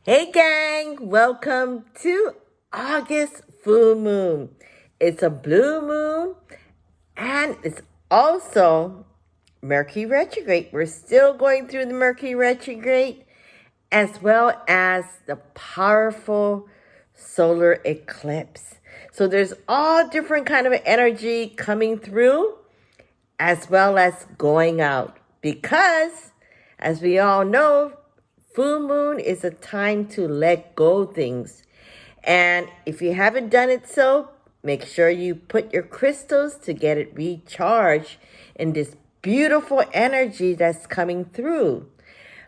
Hey gang, welcome to August full moon. It's a blue moon and it's also Mercury retrograde. We're still going through the Mercury retrograde as well as the powerful solar eclipse. So there's all different kind of energy coming through as well as going out because as we all know, full moon is a time to let go things. And if you haven't done it so, make sure you put your crystals to get it recharged in this beautiful energy that's coming through.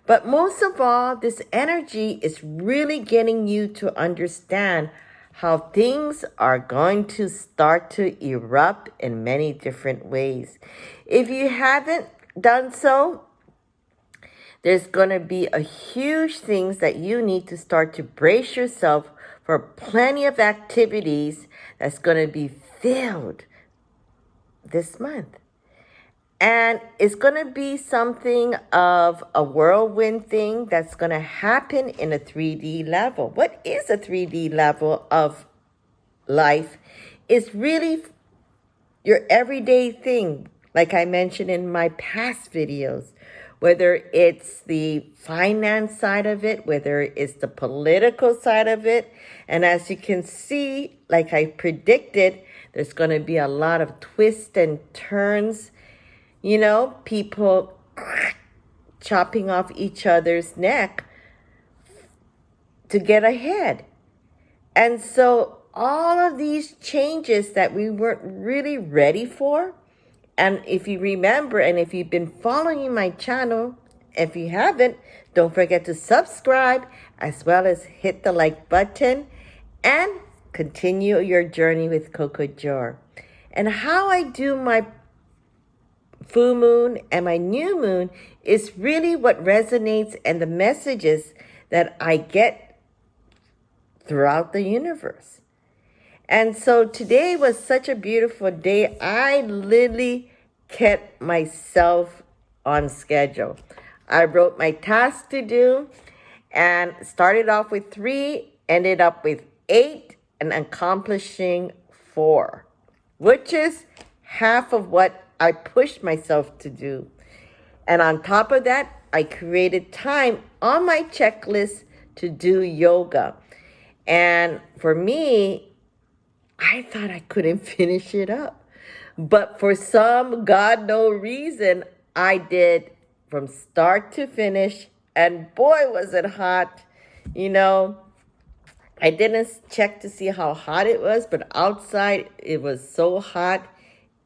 But most of all, this energy is really getting you to understand how things are going to start to erupt in many different ways. If you haven't done so, there's going to be a huge things that you need to start to brace yourself for plenty of activities that's going to be filled this month. And it's going to be something of a whirlwind thing that's going to happen in a 3D level. What is a 3D level of life? It's really your everyday thing, like I mentioned in my past videos. Whether it's the finance side of it, whether it's the political side of it. And as you can see, like I predicted, there's going to be a lot of twists and turns. You know, people chopping off each other's neck to get ahead. And so all of these changes that we weren't really ready for, and if you remember, and if you've been following my channel, if you haven't, don't forget to subscribe as well as hit the like button and continue your journey with Coco Jor. And how I do my full moon and my new moon is really what resonates and the messages that I get throughout the universe. And so today was such a beautiful day. I literally kept myself on schedule. I wrote my task to do and started off with 3, ended up with 8 and accomplishing 4, which is half of what I pushed myself to do. And on top of that, I created time on my checklist to do yoga. And for me, I thought I couldn't finish it up. But for some God no reason, I did from start to finish. And boy, was it hot. You know, I didn't check to see how hot it was, but outside it was so hot.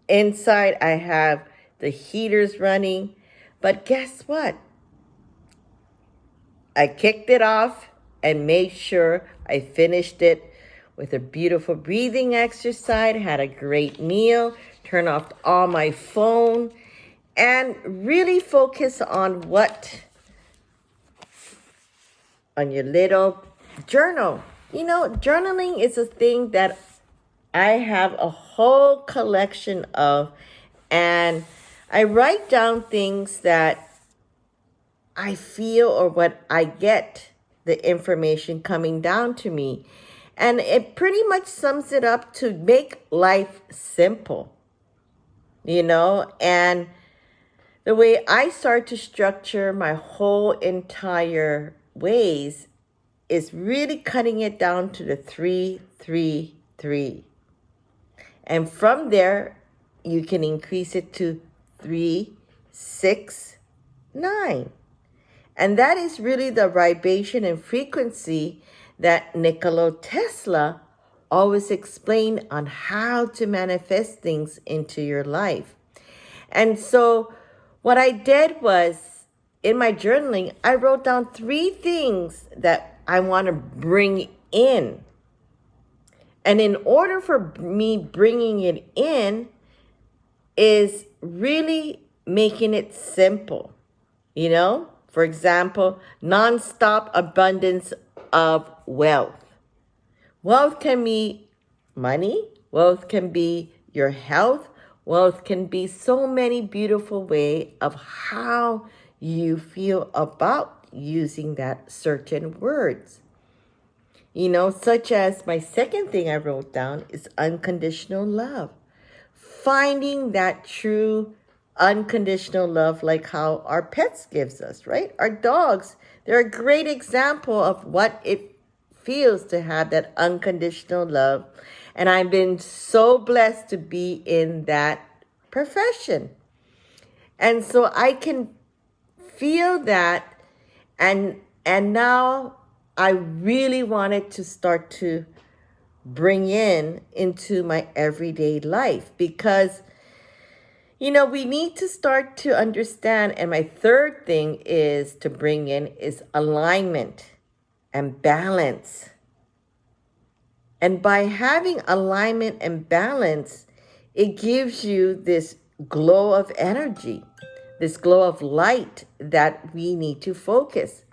Inside I have the heaters running. But guess what? I kicked it off and made sure I finished it with a beautiful breathing exercise, had a great meal, turned off all my phone, and really focus on on your little journal. You know, journaling is a thing that I have a whole collection of, and I write down things that I feel or what I get the information coming down to me. And it pretty much sums it up to make life simple, you know? And the way I start to structure my whole entire ways is really cutting it down to the 3, 3, 3. And from there, you can increase it to 3, 6, 9. And that is really the vibration and frequency that Nikola Tesla always explained on how to manifest things into your life. And so what I did was, in my journaling, I wrote down 3 things that I want to bring in. And in order for me bringing it in is really making it simple, you know? For example, nonstop abundance of wealth. Wealth can be money. Wealth can be your health. Wealth can be so many beautiful ways of how you feel about using that certain words. Such as my second thing I wrote down is unconditional love. Finding that true unconditional love, like how our pets gives us, right? Our dogs, they're a great example of what it feels to have that unconditional love. And I've been so blessed to be in that profession. And so I can feel that, and now I really wanted to start to bring into my everyday life, because we need to start to understand. And my third thing is to bring in is alignment and balance. And by having alignment and balance, it gives you this glow of energy, this glow of light that we need to focus.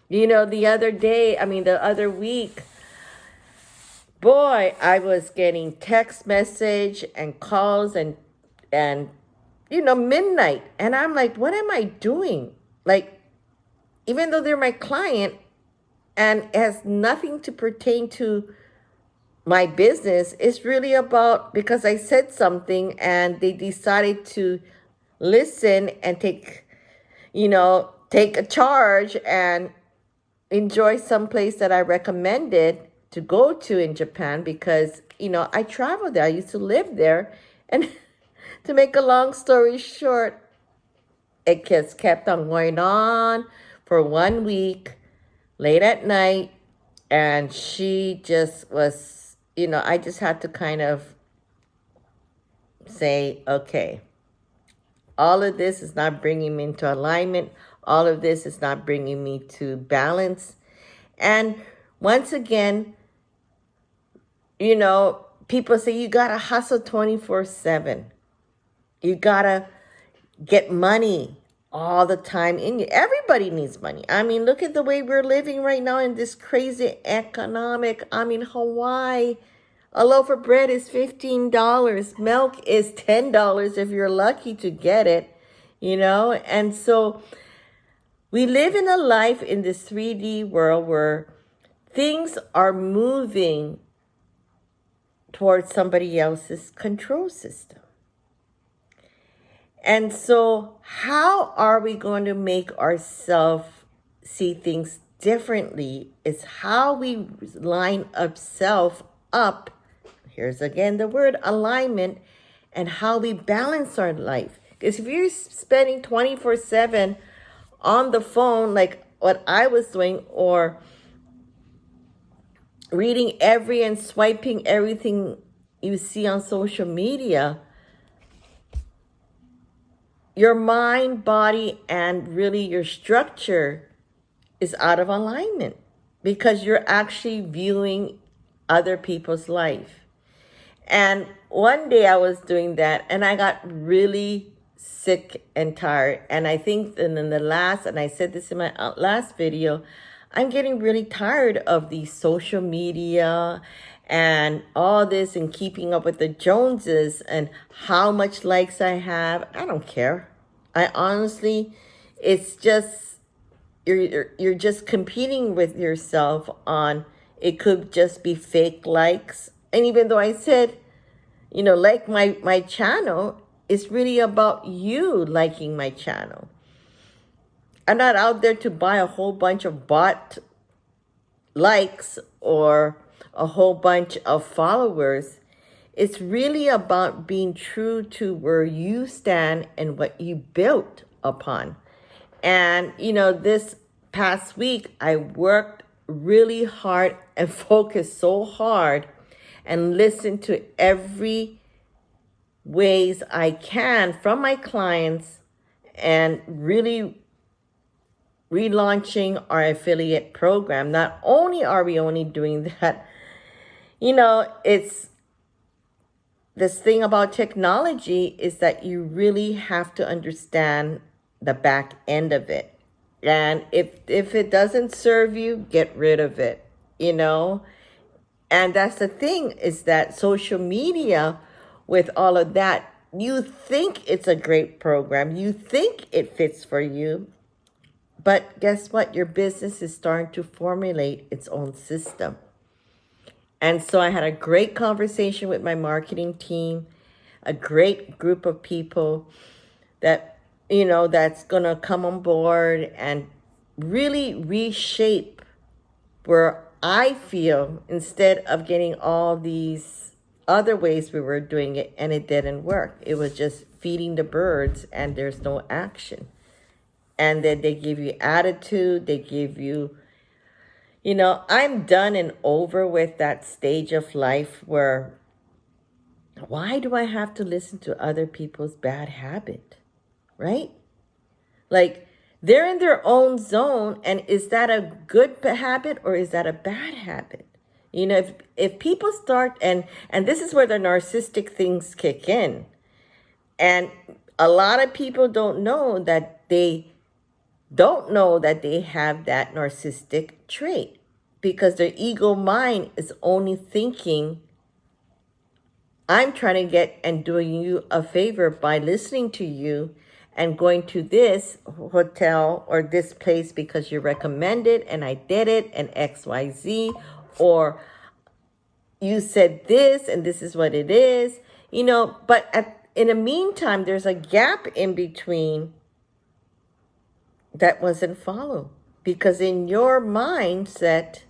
The other week, boy, I was getting text message and calls and midnight. And I'm like, what am I doing? Like, even though they're my client and it has nothing to pertain to my business, it's really about because I said something and they decided to listen and take a charge and enjoy some place that I recommended to go to in Japan, because I traveled there. I used to live there. And to make a long story short, it just kept on going on for 1 week, late at night. And she just was, I just had to kind of say, okay, all of this is not bringing me into alignment. All of this is not bringing me to balance. And once again, people say you got to hustle 24/7. You got to get money all the time. Everybody needs money. Look at the way we're living right now in this crazy economic. Hawaii, a loaf of bread is $15. Milk is $10 if you're lucky to get it, And so we live in a life in this 3D world where things are moving towards somebody else's control system. And so how are we going to make ourselves see things differently? Is how we line ourselves up. Here's again the word alignment, and how we balance our life. Because if you're spending 24/7 on the phone, like what I was doing, or reading and swiping everything you see on social media, your mind, body, and really your structure is out of alignment, because you're actually viewing other people's life. And one day I was doing that and I got really sick and tired. And I think in the last, and I said this in my last video, I'm getting really tired of the social media and all this and keeping up with the Joneses and how much likes I have. I don't care. I honestly, it's just, you're just competing with yourself on, it could just be fake likes. And even though I said, like my channel, it's really about you liking my channel. I'm not out there to buy a whole bunch of bot likes or a whole bunch of followers. It's really about being true to where you stand and what you built upon. And, this past week, I worked really hard and focused so hard and listened to every ways I can from my clients, and really relaunching our affiliate program. Not only are we only doing that, it's this thing about technology is that you really have to understand the back end of it. And if it doesn't serve you, get rid of it, And that's the thing, is that social media, with all of that, you think it's a great program. You think it fits for you. But guess what? Your business is starting to formulate its own system. And so I had a great conversation with my marketing team, a great group of people that, that's going to come on board and really reshape where I feel, instead of getting all these other ways we were doing it and it didn't work. It was just feeding the birds and there's no action. And then they give you attitude, they give you, I'm done and over with that stage of life where, why do I have to listen to other people's bad habit, right? Like, they're in their own zone, and is that a good habit or is that a bad habit? If people start, and this is where the narcissistic things kick in, and a lot of people don't know that they have that narcissistic trait, because their ego mind is only thinking, I'm trying to get and doing you a favor by listening to you and going to this hotel or this place because you recommended and I did it and XYZ, or you said this and this is what it is, but in the meantime, there's a gap in between that wasn't followed, because in your mindset,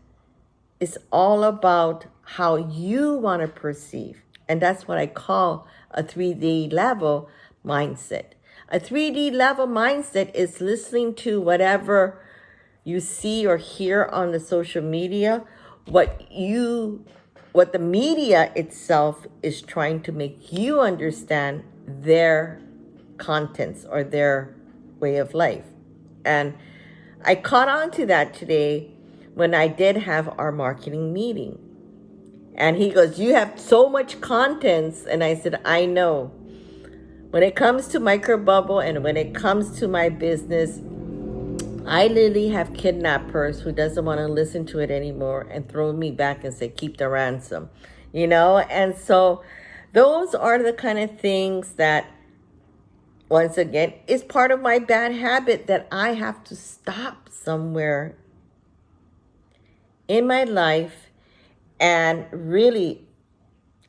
it's all about how you want to perceive. And that's what I call a 3D level mindset. A 3D level mindset is listening to whatever you see or hear on the social media, what the media itself is trying to make you understand their contents or their way of life. And I caught on to that today when I did have our marketing meeting. And he goes, you have so much contents. And I said, I know. When it comes to microbubble and when it comes to my business, I literally have kidnappers who doesn't want to listen to it anymore and throw me back and say, keep the ransom, And so those are the kind of things that, once again, is part of my bad habit that I have to stop somewhere in my life. And really,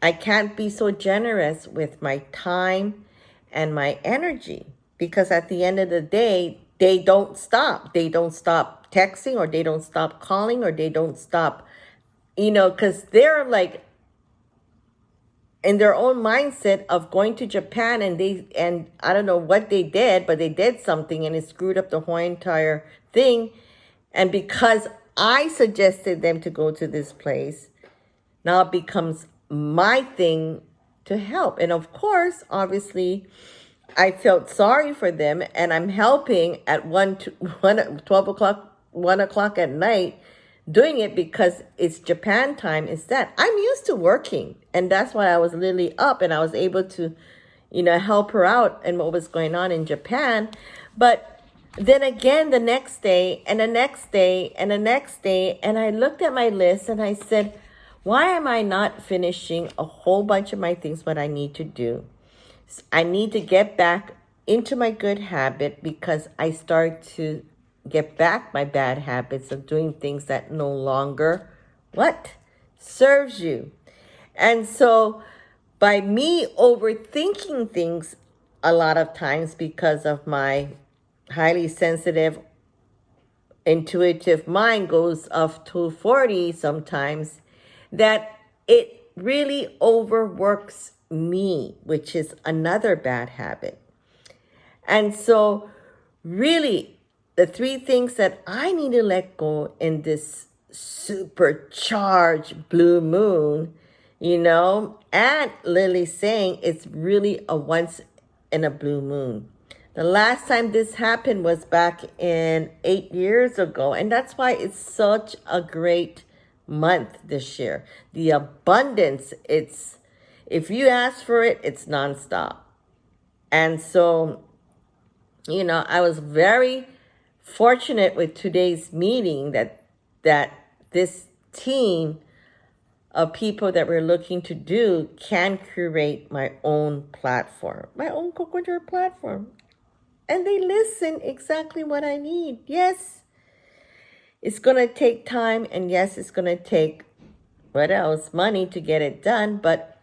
I can't be so generous with my time and my energy, because at the end of the day, they don't stop. They don't stop texting, or they don't stop calling, or they don't stop, because they're like in their own mindset of going to Japan, and I don't know what they did, but they did something and it screwed up the whole entire thing. And because I suggested them to go to this place, now it becomes my thing to help. And of course, obviously, I felt sorry for them, and I'm helping at 12 o'clock, 1 o'clock at night, doing it because it's Japan time instead. I'm used to working, and that's why I was literally up and I was able to, help her out and what was going on in Japan. But then again, the next day and the next day and the next day, and I looked at my list and I said, why am I not finishing a whole bunch of my things, what I need to do? I need to get back into my good habit, because I start to get back my bad habits of doing things that no longer serves you. And so by me overthinking things a lot of times, because of my highly sensitive, intuitive mind goes up to 40 sometimes, that it really overworks me, which is another bad habit. And so really, the 3 things that I need to let go in this supercharged blue moon, and Lily saying it's really a once in a blue moon. The last time this happened was back in 8 years ago. And that's why it's such a great month this year. The abundance, if you ask for it, it's nonstop. And so, I was very fortunate with today's meeting that this team of people that we're looking to do can curate my own platform, my own coconut platform. and they listen exactly what I need. Yes, it's going to take time, and yes, it's going to take, what else, money to get it done, but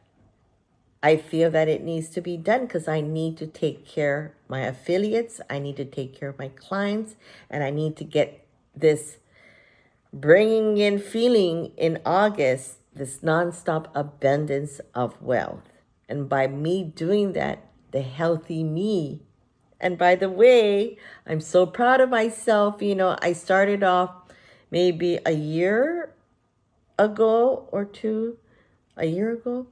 I feel that it needs to be done because I need to take care of my affiliates, I need to take care of my clients, and I need to get this bringing in feeling in August, this nonstop abundance of wealth. And by me doing that, the healthy me. And by the way, I'm so proud of myself. I started off maybe a year ago or two, a year ago,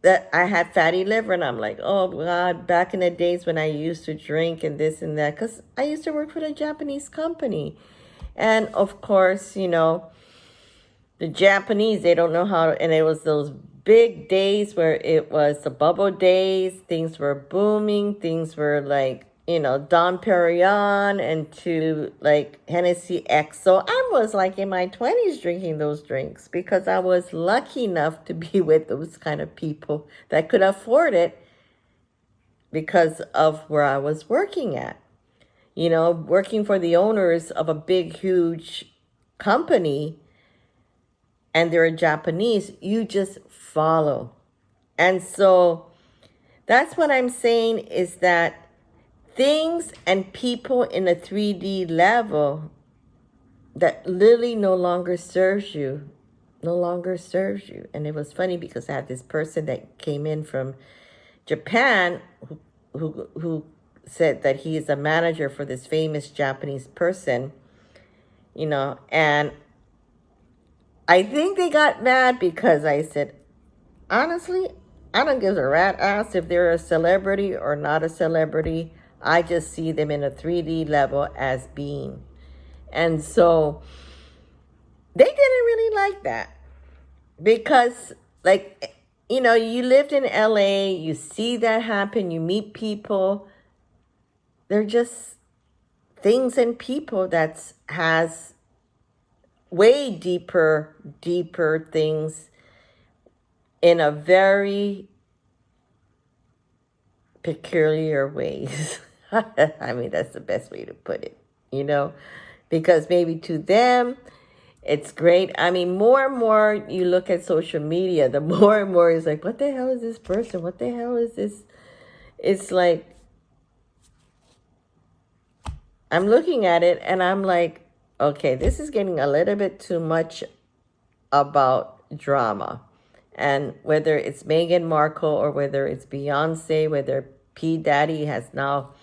that I had fatty liver, and I'm like, oh God, back in the days when I used to drink and this and that, because I used to work for a Japanese company. And of course, the Japanese, they don't know how, and it was those big days where it was the bubble days, things were booming, things were like, Dom Perignon and to like Hennessy X. So I was like in my 20s drinking those drinks because I was lucky enough to be with those kind of people that could afford it because of where I was working at. Working for the owners of a big, huge company, and they're Japanese, you just follow. And so that's what I'm saying, is that things and people in a 3D level that literally no longer serves you. And it was funny because I had this person that came in from Japan who said that he is a manager for this famous Japanese person, and I think they got mad because I said, honestly, I don't give a rat ass if they're a celebrity or not a celebrity. I just see them in a 3D level as being. And so they didn't really like that because, like, you lived in LA, you see that happen, you meet people. They're just things and people that has way deeper things in a very peculiar ways. I mean, that's the best way to put it, because maybe to them, it's great. I mean, more and more you look at social media, the more and more it's like, what the hell is this person? What the hell is this? It's like, I'm looking at it and I'm like, okay, this is getting a little bit too much about drama. And whether it's Meghan Markle or whether it's Beyonce, whether P. Daddy has now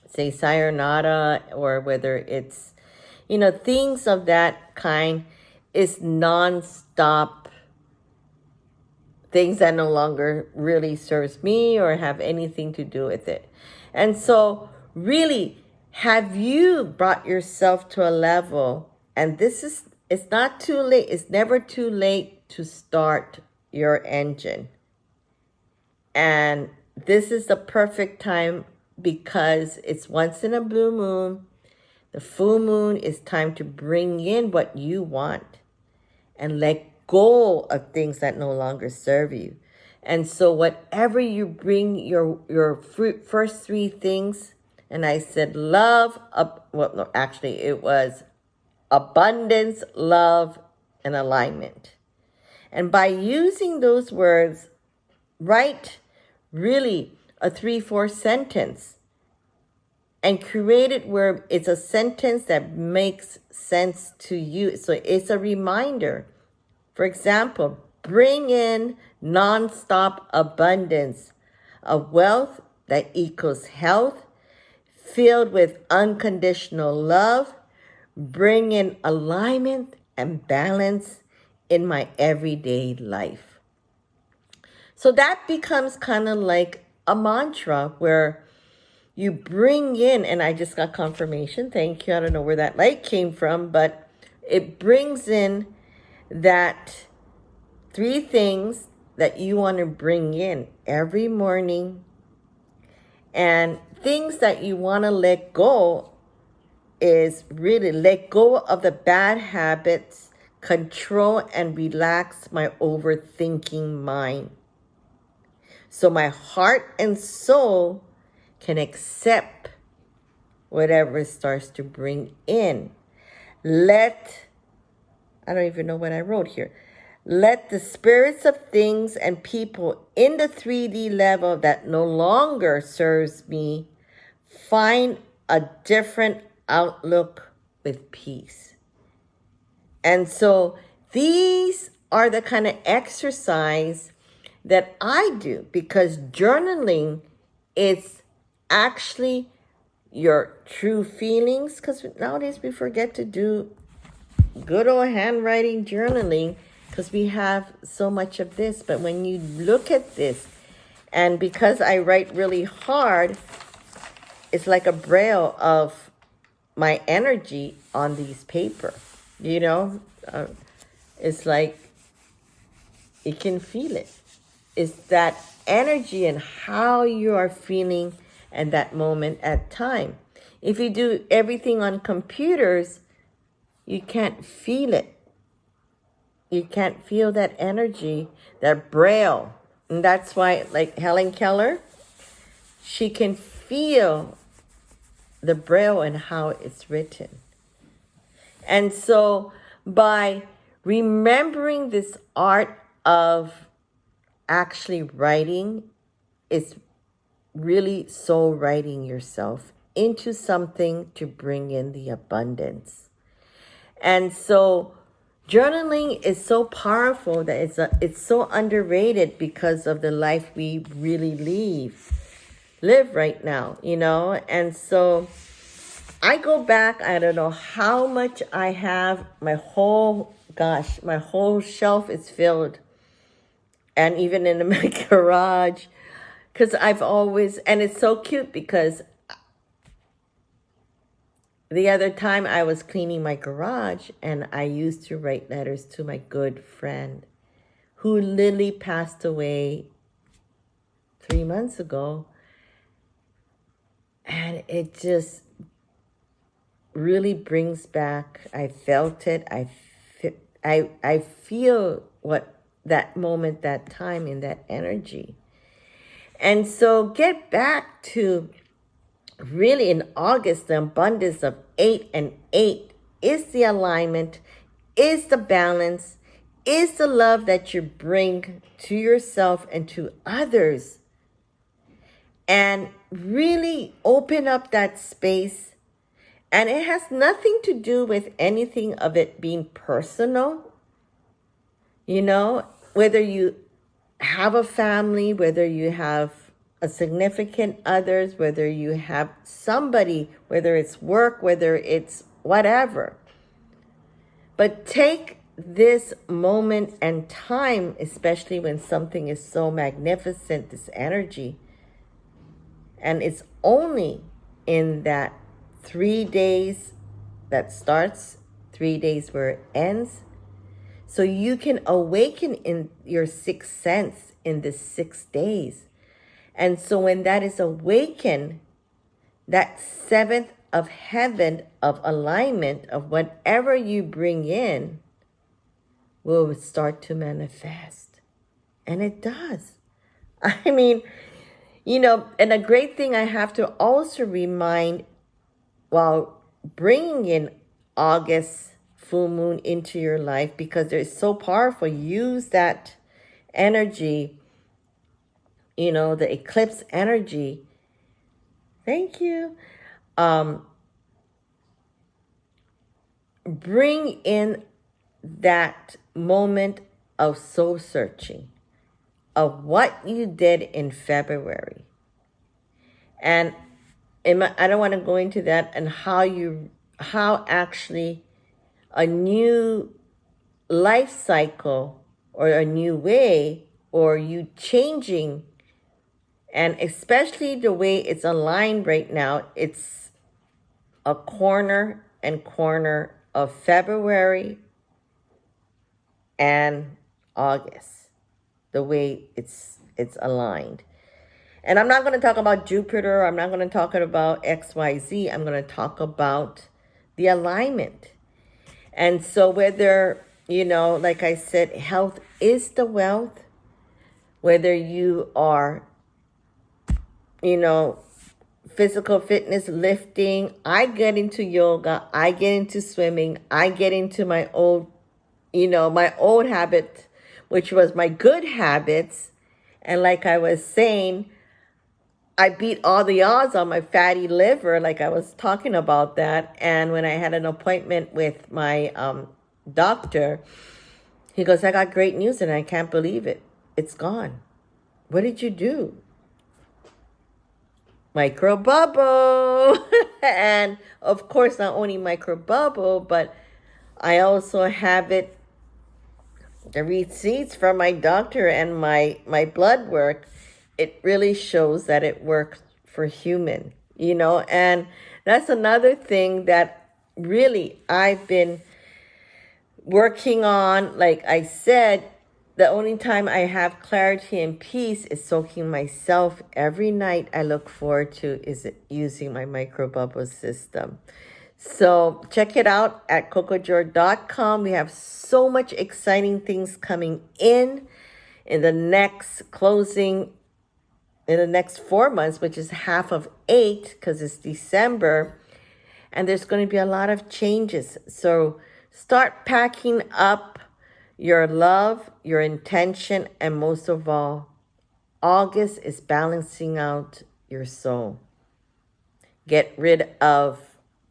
say sayonara, or whether it's, things of that kind, is non-stop things that no longer really serves me or have anything to do with it. And so really, have you brought yourself to a level, and it's not too late, it's never too late to start your engine. And this is the perfect time because it's once in a blue moon. The full moon is time to bring in what you want and let go of things that no longer serve you. And so whatever you bring, your first three things, and I said love, well, no, actually it was abundance, love, and alignment. And by using those words, write really a 3-4 sentence and create it where it's a sentence that makes sense to you. So it's a reminder. For example, bring in nonstop abundance of wealth that equals health, filled with unconditional love. Bring in alignment and balance in my everyday life. So that becomes kind of like a mantra where you bring in, and I just got confirmation. Thank you. I don't know where that light came from, but it brings in that 3 things that you want to bring in every morning, and things that you want to let go is really let go of the bad habits, control and relax my overthinking mind, so my heart and soul can accept whatever it starts to bring in. I don't even know what I wrote here. Let the spirits of things and people in the 3D level that no longer serves me find a different outlook with peace. And so these are the kind of exercise that I do, because journaling is actually your true feelings, because nowadays we forget to do good old handwriting journaling because we have so much of this. But when you look at this, and because I write really hard, it's like a braille of my energy on these paper, it's like you can feel it. It's that energy and how you are feeling at that moment at time. If you do everything on computers, you can't feel it. You can't feel that energy, that braille. And that's why, like Helen Keller, she can feel the braille and how it's written. And so by remembering this art of actually writing, it's really soul writing yourself into something to bring in the abundance. And so journaling is so powerful that it's so underrated because of the life we really live right now, And so I go back, I don't know how much I have. My whole shelf is filled. And even in my garage, because and it's so cute because the other time I was cleaning my garage and I used to write letters to my good friend who literally passed away 3 months ago. And it just really brings back, I felt it, I feel what that moment, that time, in that energy. And so get back to really in August, the abundance of 8 and 8 is the alignment, is the balance, is the love that you bring to yourself and to others. And really open up that space. And it has nothing to do with anything of it being personal. Whether you have a family, whether you have a significant others, whether you have somebody, whether it's work, whether it's whatever. But take this moment and time, especially when something is so magnificent, this energy, and it's only in that 3 days that starts, 3 days where it ends. So you can awaken in your sixth sense in the 6 days. And so when that is awakened, that seventh of heaven of alignment of whatever you bring in will start to manifest. And it does. I mean, and a great thing I have to also remind while bringing in August full moon into your life, because they're so powerful, use that energy, the eclipse energy. Thank you. Bring in that moment of soul searching of what you did in February. And I don't want to go into that, and how actually a new life cycle or a new way, or you changing, and especially the way it's aligned right now, it's a corner of February and August, the way it's aligned. And I'm not going to talk about Jupiter. I'm not going to talk about XYZ. I'm going to talk about the alignment. And so whether, like I said, health is the wealth, whether you are, physical fitness, lifting. I get into yoga. I get into swimming. I get into my old, my old habit, which was my good habits. And like I was saying, I beat all the odds on my fatty liver, like I was talking about that. And when I had an appointment with my doctor, he goes, I got great news and I can't believe it. It's gone. What did you do? Micro bubble. And of course, not only micro bubble, but I also have it, the receipts from my doctor and my blood work. It really shows that it works for human, and that's another thing that really I've been working on. Like I said, the only time I have clarity and peace is soaking myself every night. I look forward to is using my microbubble system. So check it out at cocojor.com. We have so much exciting things coming in the next 4 months, which is half of 8 because it's December. And there's going to be a lot of changes. So start packing up your love, your intention, and most of all, August is balancing out your soul. Get rid of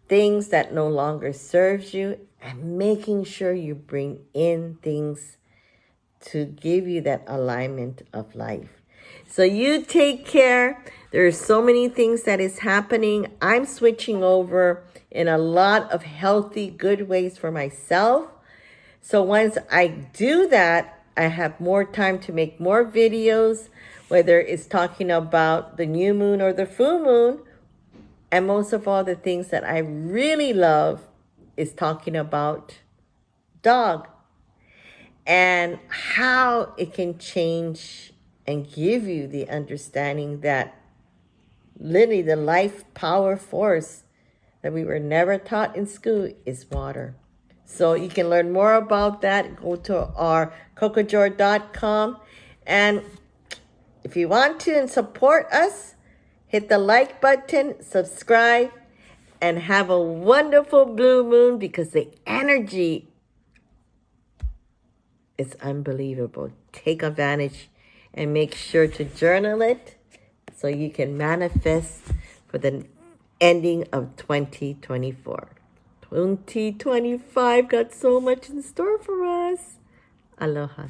things that no longer serves you and making sure you bring in things to give you that alignment of life. So you take care. There are so many things that is happening. I'm switching over in a lot of healthy, good ways for myself. So once I do that, I have more time to make more videos, whether it's talking about the new moon or the full moon. And most of all, the things that I really love is talking about dog and how it can change and give you the understanding that literally the life power force that we were never taught in school is water. So you can learn more about that. Go to our cocojor.com. And if you want to and support us, hit the like button, subscribe, and have a wonderful blue moon because the energy is unbelievable. Take advantage and make sure to journal it so you can manifest for the ending of 2024. 2025 got so much in store for us. Aloha.